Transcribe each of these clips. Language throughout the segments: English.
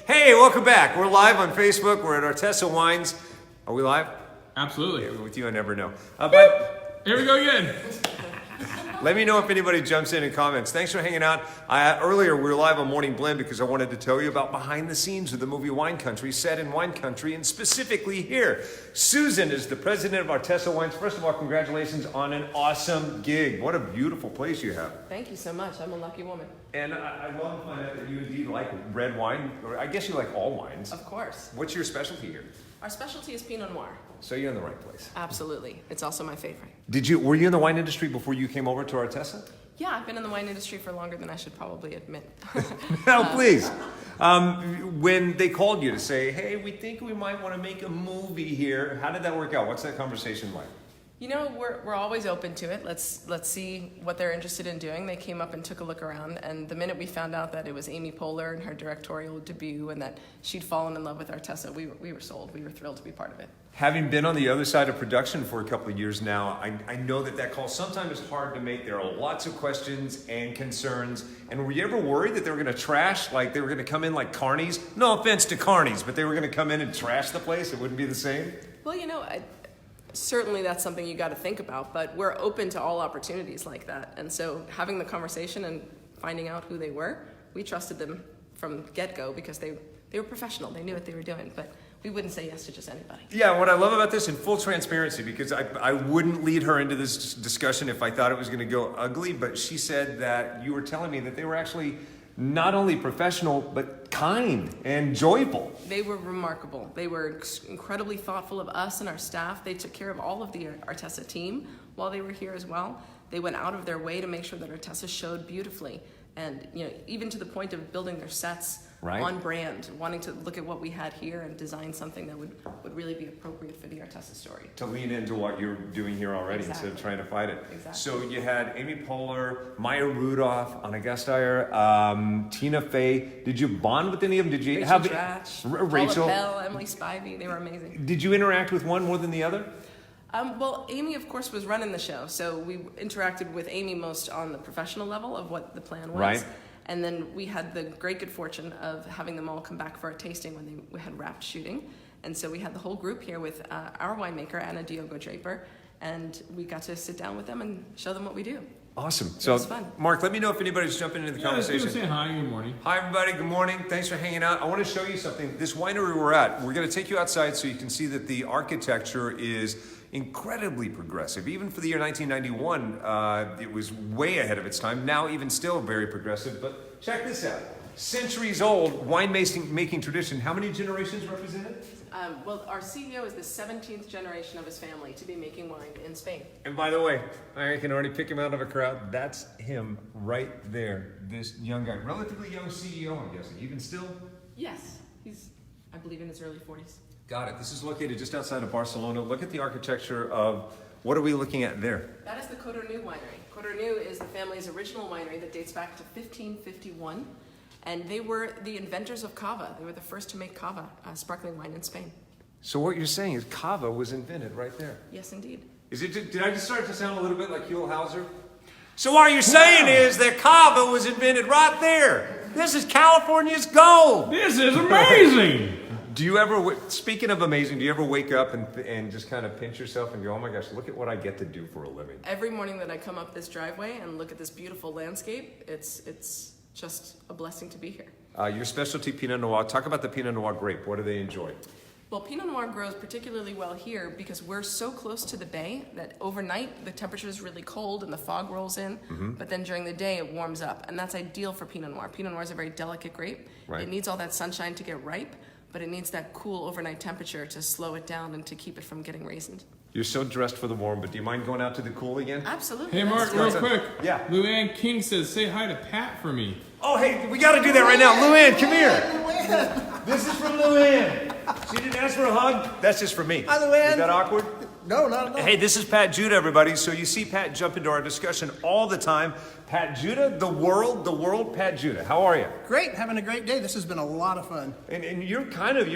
Hey, welcome back. We're live on Facebook. We're at Artesa Wines. Are we live? Absolutely. Yeah, with you, I never know. But Here we go again. let me know if anybody jumps in and comments. Thanks for hanging out. Earlier, we were live on Morning Blend because I wanted to tell you about behind the scenes of the movie Wine Country, set in wine country, and specifically here. Susan is the president of Artesa Wines. First of all, congratulations on an awesome gig. What a beautiful place you have. Thank you so much. I'm a lucky woman. And I love to find out that you indeed like red wine, or I guess you like all wines. Of course. What's your specialty here? Our specialty is Pinot Noir. So you're in the right place. Absolutely. It's also my favorite. Were you in the wine industry before you came over to Artesa? Yeah, I've been in the wine industry for longer than I should probably admit. No, please. When they called you to say, hey, we think we might want to make a movie here, how did that work out? What's that conversation like? You know, we're always open to it. Let's see what they're interested in doing. They came up and took a look around, and the minute we found out that it was Amy Poehler and her directorial debut and that she'd fallen in love with Artesa, we were sold. We were thrilled to be part of it. Having been on the other side of production for a couple of years now, I know that call sometimes is hard to make. There are lots of questions and concerns. And were you ever worried that they were going to trash, like they were going to come in like carnies? No offense to carnies, but they were going to come in and trash the place? It wouldn't be the same? Well, you know, certainly that's something you got to think about, but we're open to all opportunities like that. And so having the conversation and finding out who they were, we trusted them from get-go because they were professional. They knew what they were doing, but we wouldn't say yes to just anybody. Yeah, what I love about this, in full transparency, because I wouldn't lead her into this discussion if I thought it was going to go ugly, but she said that you were telling me that they were actually not only professional, but kind and joyful. They were remarkable. They were incredibly thoughtful of us and our staff. They took care of all of the Artesa team while they were here as well. They went out of their way to make sure that Artesa showed beautifully. And even to the point of building their sets on brand, wanting to look at what we had here and design something that would really be appropriate for the Artesa story. To lean into what you're doing here already instead of trying to fight it. Exactly. So you had Amy Poehler, Maya Rudolph, Anna Gasteyer, Tina Fey. Did you bond with any of them? Did you Rachel Dratch, Rachel? Paula Bell, Emily Spivey, they were amazing. Did you interact with one more than the other? Well, Amy, of course, was running the show, so we interacted with Amy most on the professional level of what the plan was. Right. And then we had the great good fortune of having them all come back for a tasting when we had wrapped shooting. And so we had the whole group here with our winemaker, Anna Diogo Draper, and we got to sit down with them and show them what we do. Awesome. It So, was fun. Mark, let me know if anybody's jumping into the conversation. Say hi. Good morning. Hi, everybody. Good morning. Thanks for hanging out. I want to show you something. This winery we're at, we're going to take you outside so you can see that the architecture is incredibly progressive. Even for the year 1991, it was way ahead of its time. Now, even still very progressive. But check this out. Centuries old wine-making tradition. How many generations represented? Well, our CEO is the 17th generation of his family to be making wine in Spain. And by the way, I can already pick him out of a crowd. That's him right there. This young guy. Relatively young CEO, I'm guessing. Even still? Yes, he's, I believe, in his early 40s. Got it. This is located just outside of Barcelona. Look at the architecture of, what are we looking at there? That is the Cotonou winery. Cotonou is the family's original winery that dates back to 1551. And they were the inventors of cava. They were the first to make cava, sparkling wine in Spain. So what you're saying is cava was invented right there. Yes, indeed. Did I just start to sound a little bit like Huell Hauser? So what you're saying is that cava was invented right there. This is California's gold. This is amazing. Do you ever, speaking of amazing, do you ever wake up and just kind of pinch yourself and go, oh my gosh, look at what I get to do for a living? Every morning that I come up this driveway and look at this beautiful landscape, it's just a blessing to be here. Your specialty Pinot Noir. Talk about the Pinot Noir grape. What do they enjoy? Well, Pinot Noir grows particularly well here because we're so close to the bay that overnight the temperature is really cold and the fog rolls in, but then during the day it warms up, and that's ideal for Pinot Noir. Pinot Noir is a very delicate grape. Right. It needs all that sunshine to get ripe, but it needs that cool overnight temperature to slow it down and to keep it from getting raisined. You're so dressed for the warm, but do you mind going out to the cool again? Absolutely. Hey, Mark, That's real quick. Yeah. Luann King says, say hi to Pat for me. Oh, hey, we got to do that right now. Luann, come here. This is from Luann. She didn't ask for a hug. That's just for me. Hi, Luann. Is that awkward? No, not at all. Hey, this is Pat Judah, everybody. So you see Pat jump into our discussion all the time. Pat Judah, the world Pat Judah. How are you? Great, having a great day. This has been a lot of fun. And your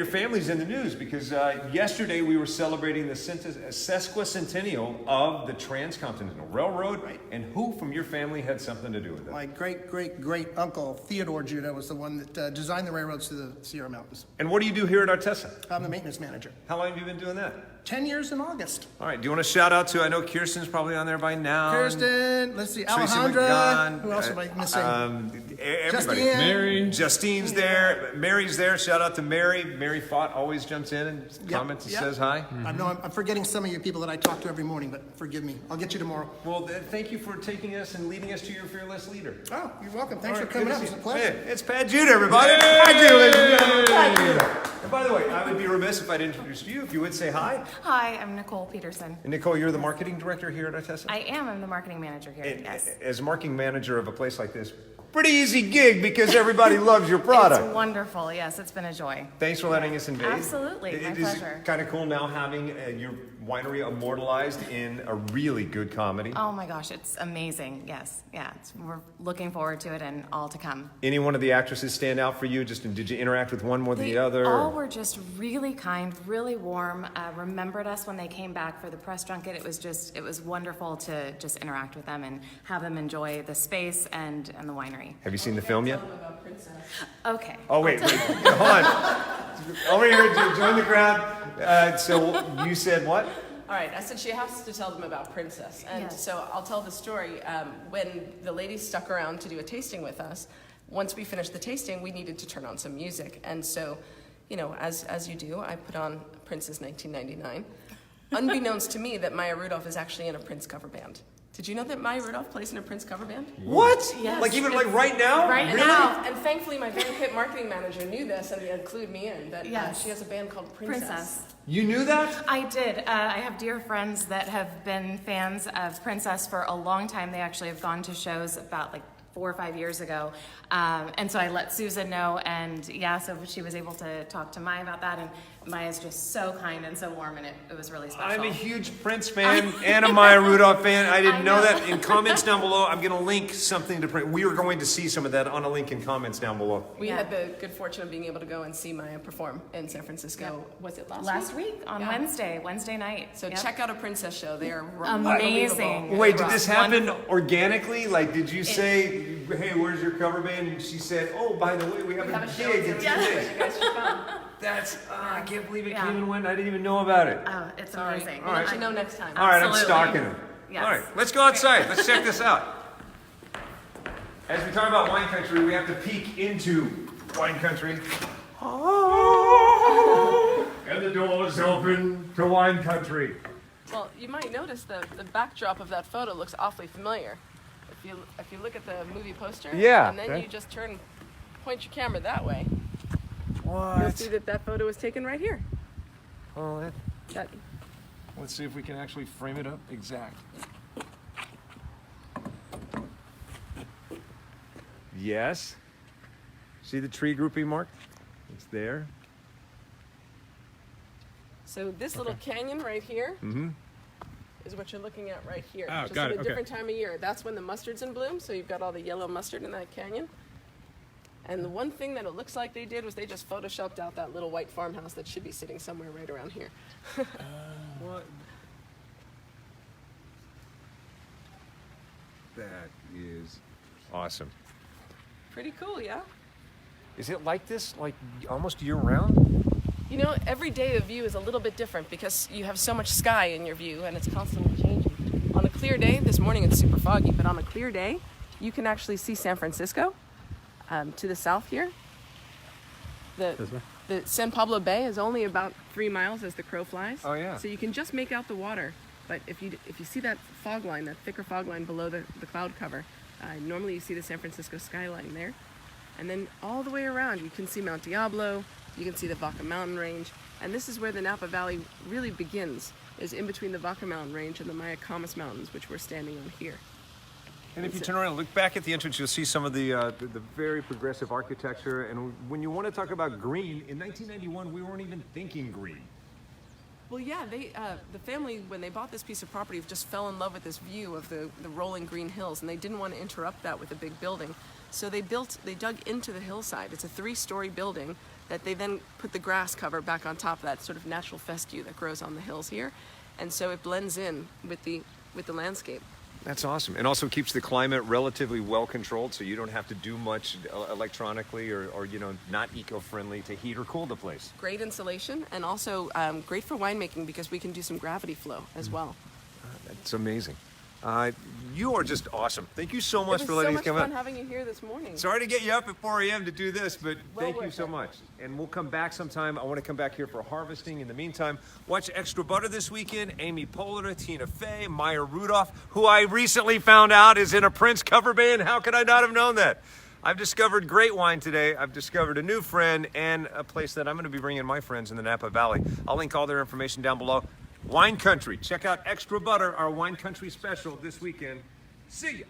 family's in the news because yesterday we were celebrating the sesquicentennial of the Transcontinental Railroad. Right. And who from your family had something to do with it? My great uncle Theodore Judah was the one that designed the railroads to the Sierra Mountains. And what do you do here at Artesa? I'm the maintenance manager. How long have you been doing that? 10 years in August. All right, do you want to shout out to, I know Kirsten's probably on there by now. Kirsten, let's see, Tracy Alejandra. McGon, Who else am I missing? Everybody. Justine. Mary. Justine's there. Mary's there. Shout out to Mary. Mary Fott always jumps in and comments and Yep. says hi. I know I'm forgetting some of you people that I talk to every morning, but forgive me. I'll get you tomorrow. Well, thank you for taking us and leading us to your fearless leader. Oh, you're welcome. Thanks All for right, coming good up. to It's see a you. pleasure. Hey, it's Pat Judah, everybody. Pat Judah, ladies and gentlemen. Pat Judah. And by the way, I would be remiss if I'd introduced you. If you would say hi. Hi, I'm Nicole Peterson. And Nicole, you're the marketing director here at Artesa? I am. I'm the marketing manager here. And Yes. as marketing manager of a place like this, pretty easy gig because everybody loves your product. It's wonderful. Yes, it's been a joy. Thanks for letting us invade. Absolutely, my It is pleasure. kind of cool now having your winery immortalized in a really good comedy. Oh my gosh, it's amazing. Yes, yeah. We're looking forward to it and all to come. Any one of the actresses stand out for you? Did you interact with one more than the other? all were just really kind, really warm. Remembered us when they came back for the press junket. It was wonderful to just interact with them and have them enjoy the space and the winery. Have you seen the film yet? Tell them about Princess. Okay. Oh wait, hold on. Over here, join the crowd. So you said what? All right, I said she has to tell them about Princess. And Yes. so I'll tell the story. When the ladies stuck around to do a tasting with us, once we finished the tasting, we needed to turn on some music. And so, as you do, I put on Princess 1999. Unbeknownst to me that Maya Rudolph is actually in a Prince cover band. Did you know that Maya Rudolph plays in a Prince cover band? What? Yes. Like even like right now? Right Really? now. And thankfully, my very hip marketing manager knew this and they included me in. That Yes. she has a band called Princess. Princess. You knew that? I did. I have dear friends that have been fans of Princess for a long time. They actually have gone to shows about like 4 or 5 years ago. And so I let Susan know, and so she was able to talk to Maya about that, and Maya's just so kind and so warm, and it was really special. I'm a huge Prince fan and a Maya Rudolph fan. I didn't I know know. that. In comments down below, I'm going to link something to Prince. We are going to see some of that on a link in comments down below. We Yeah. had the good fortune of being able to go and see Maya perform in San Francisco. Was it Last week on Yeah. Wednesday night. So Yep. check out a Princess show. They are Amazing. unbelievable. Wait, did this happen Wonderful. organically? Like, did you say, hey, where's your cover band? And she said, oh, by the way, we have a show gig in in 2 San days. Francisco. You guys should come. That's, I can't believe it Yeah. came and went. I didn't even know about it. Oh, it's Sorry. amazing. We'll let you know next time. All right, I'm Absolutely. stalking him. Yes. All right, let's go outside. Let's check this out. As we talk about wine country, we have to peek into wine country. And the door's open to wine country. Well, you might notice the backdrop of that photo looks awfully familiar. If you look at the movie poster, Yeah. and then Okay. you just point your camera that way, you'll What? see that photo was taken right here. Well, That, let's see if we can actually frame it up exact. Yes. See the tree grouping mark? It's there. so this little canyon right here is what you're looking at right here. Oh, just got at it, a okay. different time of year. That's when the mustard's in bloom, so you've got all the yellow mustard in that canyon. And the one thing that it looks like they did was they just photoshopped out that little white farmhouse that should be sitting somewhere right around here. What? That is awesome. Pretty cool, yeah? Is it like this, like almost year round? You know, every day the view is a little bit different because you have so much sky in your view and it's constantly changing. On a clear day, this morning it's super foggy, but on a clear day, you can actually see San Francisco to the south here. The San Pablo Bay is only about 3 miles as the crow flies. Oh, yeah. So you can just make out the water. But if you see that fog line, that thicker fog line below the cloud cover, normally you see the San Francisco skyline there. And then all the way around, you can see Mount Diablo, you can see the Vaca Mountain Range, and this is where the Napa Valley really begins, is in between the Vaca Mountain Range and the Maya Mountains, which we're standing on here. And if you turn around and look back at the entrance, you'll see some of the very progressive architecture. And when you want to talk about green, in 1991, we weren't even thinking green. Well, yeah, the family, when they bought this piece of property, just fell in love with this view of the rolling green hills, and they didn't want to interrupt that with a big building. So they dug into the hillside. It's a 3-story building that they then put the grass cover back on top of that sort of natural fescue that grows on the hills here. And so it blends in with the landscape. That's awesome. And also keeps the climate relatively well controlled, so you don't have to do much electronically or not eco-friendly to heat or cool the place. Great insulation, and also great for winemaking because we can do some gravity flow as well. That's amazing. You are just awesome. Thank you so much It for was letting so us much come fun out. having you here this morning. Sorry to get you up at 4 a.m. to do this, but Well thank you worth so it. much. And we'll come back sometime. I want to come back here for harvesting. In the meantime, watch Extra Butter this weekend. Amy Poehler, Tina Fey, Maya Rudolph, who I recently found out is in a Prince cover band. How could I not have known that? I've discovered great wine today. I've discovered a new friend and a place that I'm going to be bringing my friends in the Napa Valley. I'll link all their information down below. Wine Country. Check out Extra Butter, our Wine Country special this weekend. See ya.